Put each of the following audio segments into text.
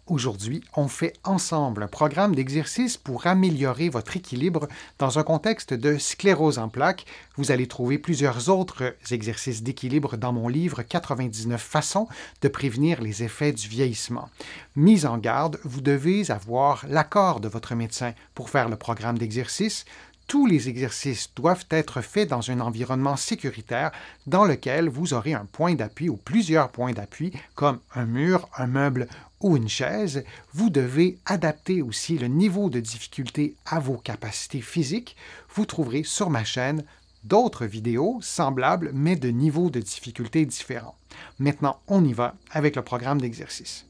Aujourd'hui, on fait ensemble un programme d'exercice pour améliorer votre équilibre dans un contexte de sclérose en plaques. Vous allez trouver plusieurs autres exercices d'équilibre dans mon livre 99 façons de prévenir les effets du vieillissement. Mise en garde, vous devez avoir l'accord de votre médecin pour faire le programme d'exercice. Tous les exercices doivent être faits dans un environnement sécuritaire dans lequel vous aurez un point d'appui ou plusieurs points d'appui comme un mur, un meuble ou une chaise. Vous devez adapter aussi le niveau de difficulté à vos capacités physiques. Vous trouverez sur ma chaîne d'autres vidéos semblables mais de niveaux de difficulté différents. Maintenant, on y va avec le programme d'exercice.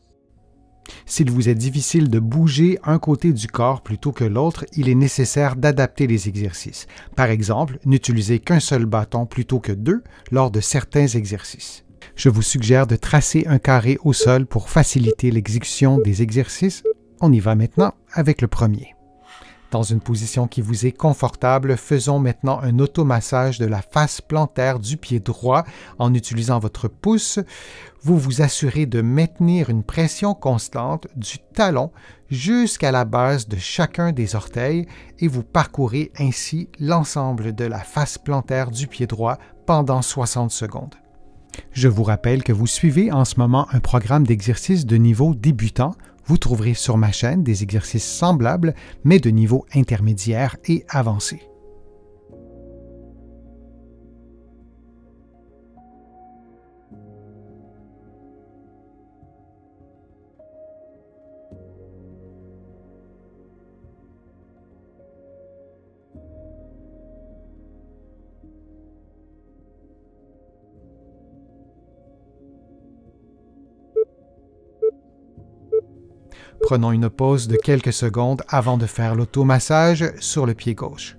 S'il vous est difficile de bouger un côté du corps plutôt que l'autre, il est nécessaire d'adapter les exercices. Par exemple, n'utilisez qu'un seul bâton plutôt que deux lors de certains exercices. Je vous suggère de tracer un carré au sol pour faciliter l'exécution des exercices. On y va maintenant avec le premier. Dans une position qui vous est confortable, faisons maintenant un automassage de la face plantaire du pied droit en utilisant votre pouce. Vous vous assurez de maintenir une pression constante du talon jusqu'à la base de chacun des orteils et vous parcourez ainsi l'ensemble de la face plantaire du pied droit pendant 60 secondes. Je vous rappelle que vous suivez en ce moment un programme d'exercice de niveau débutant. Vous trouverez sur ma chaîne des exercices semblables, mais de niveau intermédiaire et avancé. Prenons une pause de quelques secondes avant de faire l'automassage sur le pied gauche.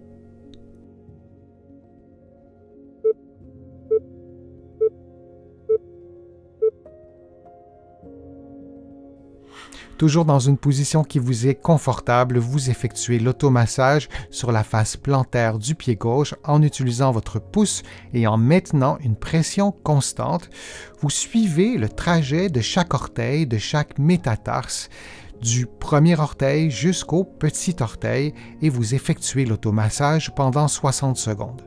Toujours dans une position qui vous est confortable, vous effectuez l'automassage sur la face plantaire du pied gauche en utilisant votre pouce et en maintenant une pression constante. Vous suivez le trajet de chaque orteil, de chaque métatarse, du premier orteil jusqu'au petit orteil et vous effectuez l'automassage pendant 60 secondes.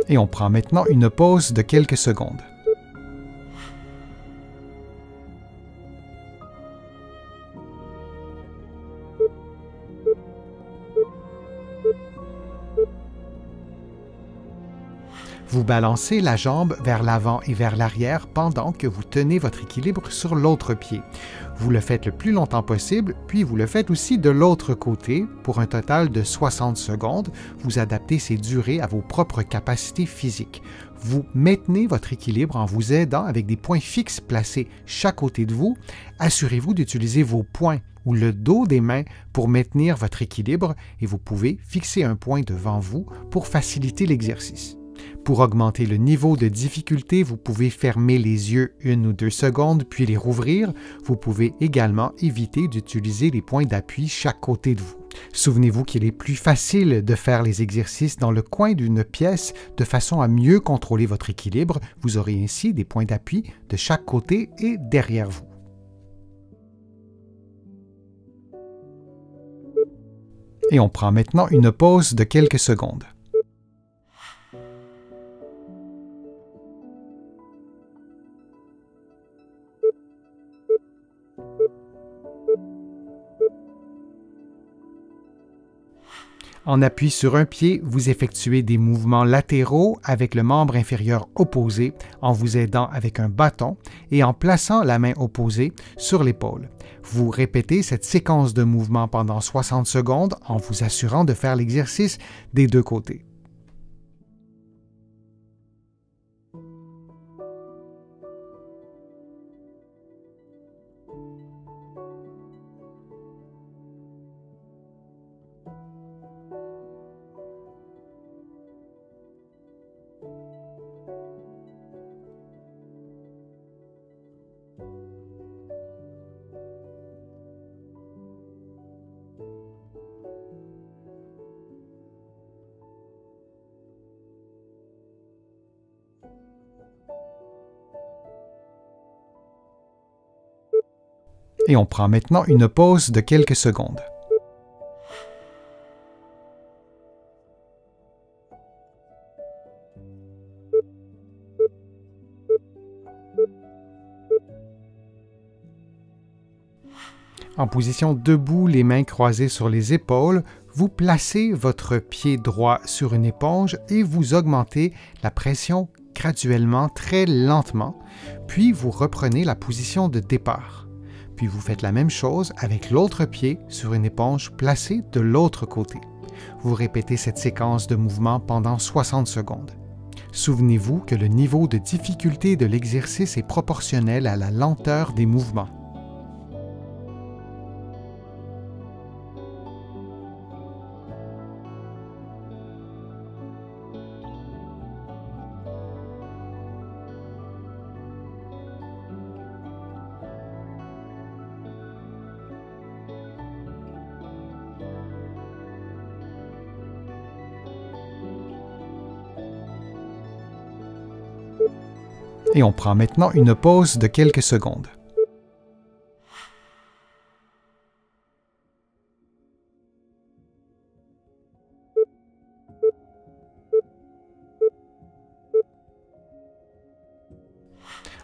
Et on prend maintenant une pause de quelques secondes. Vous balancez la jambe vers l'avant et vers l'arrière pendant que vous tenez votre équilibre sur l'autre pied. Vous le faites le plus longtemps possible, puis vous le faites aussi de l'autre côté pour un total de 60 secondes. Vous adaptez ces durées à vos propres capacités physiques. Vous maintenez votre équilibre en vous aidant avec des points fixes placés chaque côté de vous. Assurez-vous d'utiliser vos poings ou le dos des mains pour maintenir votre équilibre et vous pouvez fixer un point devant vous pour faciliter l'exercice. Pour augmenter le niveau de difficulté, vous pouvez fermer les yeux 1 ou 2 secondes puis les rouvrir. Vous pouvez également éviter d'utiliser les points d'appui chaque côté de vous. Souvenez-vous qu'il est plus facile de faire les exercices dans le coin d'une pièce de façon à mieux contrôler votre équilibre. Vous aurez ainsi des points d'appui de chaque côté et derrière vous. Et on prend maintenant une pause de quelques secondes. En appui sur un pied, vous effectuez des mouvements latéraux avec le membre inférieur opposé en vous aidant avec un bâton et en plaçant la main opposée sur l'épaule. Vous répétez cette séquence de mouvements pendant 60 secondes en vous assurant de faire l'exercice des deux côtés. Et on prend maintenant une pause de quelques secondes. En position debout, les mains croisées sur les épaules, vous placez votre pied droit sur une éponge et vous augmentez la pression graduellement, très lentement, puis vous reprenez la position de départ. Puis vous faites la même chose avec l'autre pied sur une éponge placée de l'autre côté. Vous répétez cette séquence de mouvements pendant 60 secondes. Souvenez-vous que le niveau de difficulté de l'exercice est proportionnel à la lenteur des mouvements. Et on prend maintenant une pause de quelques secondes.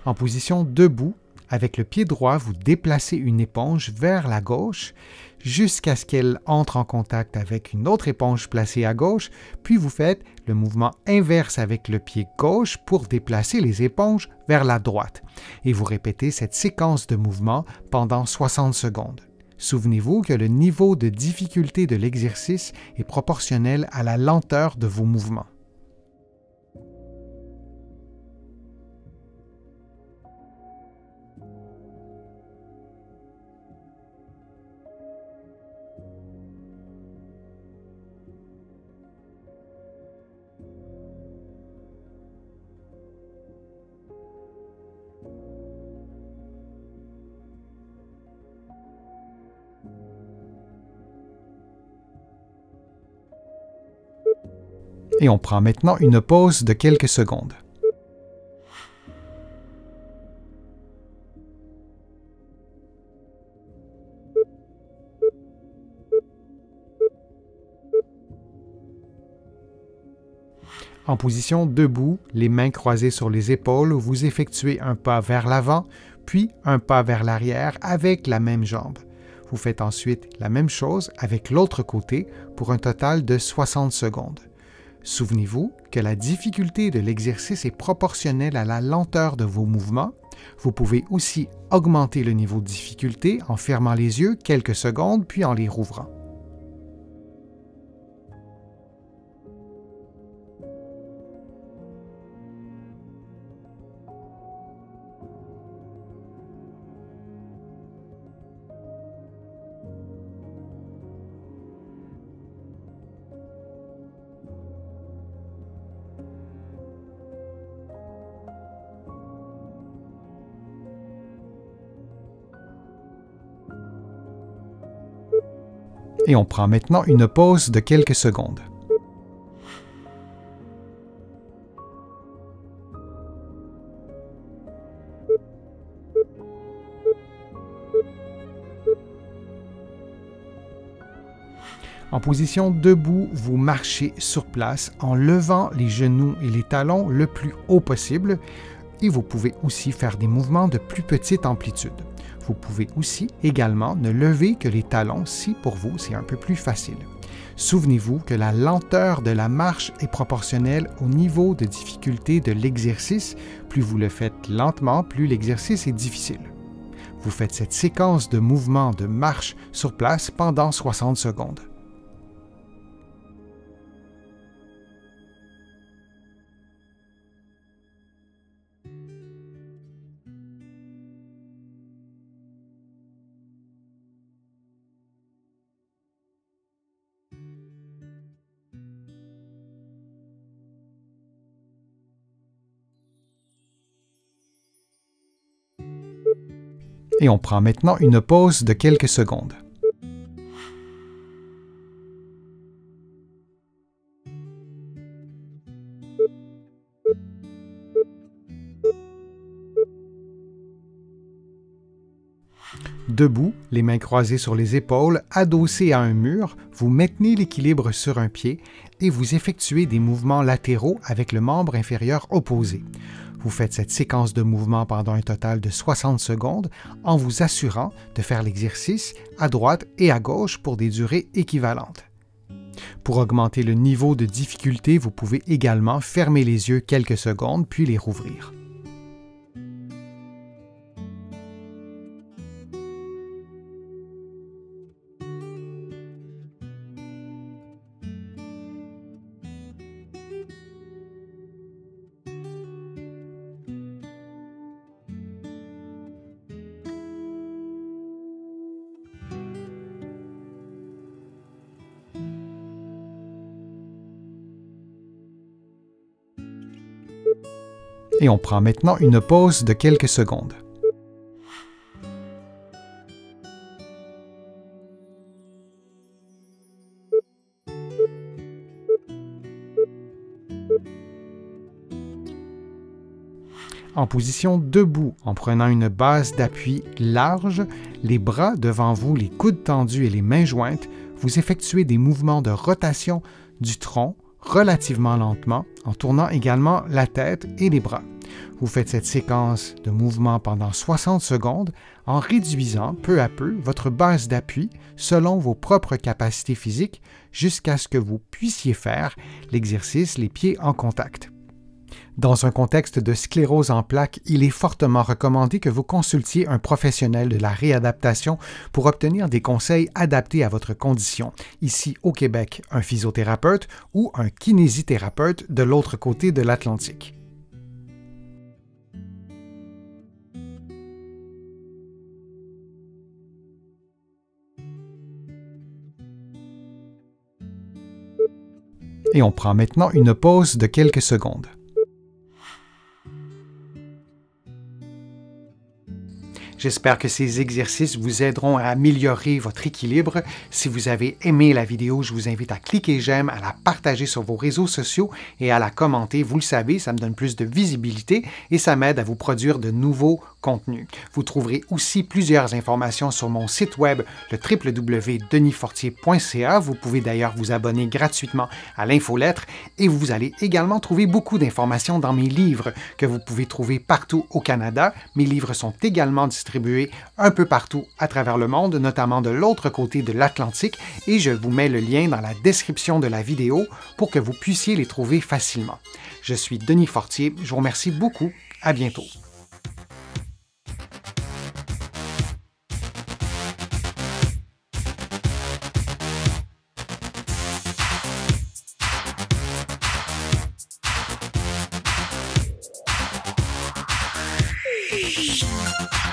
En position debout, avec le pied droit, vous déplacez une éponge vers la gauche jusqu'à ce qu'elle entre en contact avec une autre éponge placée à gauche, puis vous faites le mouvement inverse avec le pied gauche pour déplacer les éponges vers la droite. Et vous répétez cette séquence de mouvements pendant 60 secondes. Souvenez-vous que le niveau de difficulté de l'exercice est proportionnel à la lenteur de vos mouvements. Et on prend maintenant une pause de quelques secondes. En position debout, les mains croisées sur les épaules, vous effectuez un pas vers l'avant, puis un pas vers l'arrière avec la même jambe. Vous faites ensuite la même chose avec l'autre côté pour un total de 60 secondes. Souvenez-vous que la difficulté de l'exercice est proportionnelle à la lenteur de vos mouvements. Vous pouvez aussi augmenter le niveau de difficulté en fermant les yeux quelques secondes puis en les rouvrant. Et on prend maintenant une pause de quelques secondes. En position debout, vous marchez sur place en levant les genoux et les talons le plus haut possible et vous pouvez aussi faire des mouvements de plus petite amplitude. Vous pouvez aussi également ne lever que les talons si pour vous c'est un peu plus facile. Souvenez-vous que la lenteur de la marche est proportionnelle au niveau de difficulté de l'exercice. Plus vous le faites lentement, plus l'exercice est difficile. Vous faites cette séquence de mouvements de marche sur place pendant 60 secondes. Et on prend maintenant une pause de quelques secondes. Debout, les mains croisées sur les épaules, adossés à un mur, vous maintenez l'équilibre sur un pied et vous effectuez des mouvements latéraux avec le membre inférieur opposé. Vous faites cette séquence de mouvements pendant un total de 60 secondes en vous assurant de faire l'exercice à droite et à gauche pour des durées équivalentes. Pour augmenter le niveau de difficulté, vous pouvez également fermer les yeux quelques secondes puis les rouvrir. Et on prend maintenant une pause de quelques secondes. En position debout, en prenant une base d'appui large, les bras devant vous, les coudes tendus et les mains jointes, vous effectuez des mouvements de rotation du tronc relativement lentement, en tournant également la tête et les bras. Vous faites cette séquence de mouvements pendant 60 secondes en réduisant peu à peu votre base d'appui selon vos propres capacités physiques jusqu'à ce que vous puissiez faire l'exercice les pieds en contact. Dans un contexte de sclérose en plaques, il est fortement recommandé que vous consultiez un professionnel de la réadaptation pour obtenir des conseils adaptés à votre condition. Ici au Québec, un physiothérapeute ou un kinésithérapeute de l'autre côté de l'Atlantique. Et on prend maintenant une pause de quelques secondes. J'espère que ces exercices vous aideront à améliorer votre équilibre. Si vous avez aimé la vidéo, je vous invite à cliquer j'aime, à la partager sur vos réseaux sociaux et à la commenter. Vous le savez, ça me donne plus de visibilité et ça m'aide à vous produire de nouveaux contenus. Vous trouverez aussi plusieurs informations sur mon site web, le www.denisfortier.ca. Vous pouvez d'ailleurs vous abonner gratuitement à l'infolettre et vous allez également trouver beaucoup d'informations dans mes livres que vous pouvez trouver partout au Canada. Mes livres sont également distribués un peu partout à travers le monde, notamment de l'autre côté de l'Atlantique, et je vous mets le lien dans la description de la vidéo pour que vous puissiez les trouver facilement. Je suis Denis Fortier, je vous remercie beaucoup, à bientôt. Shh.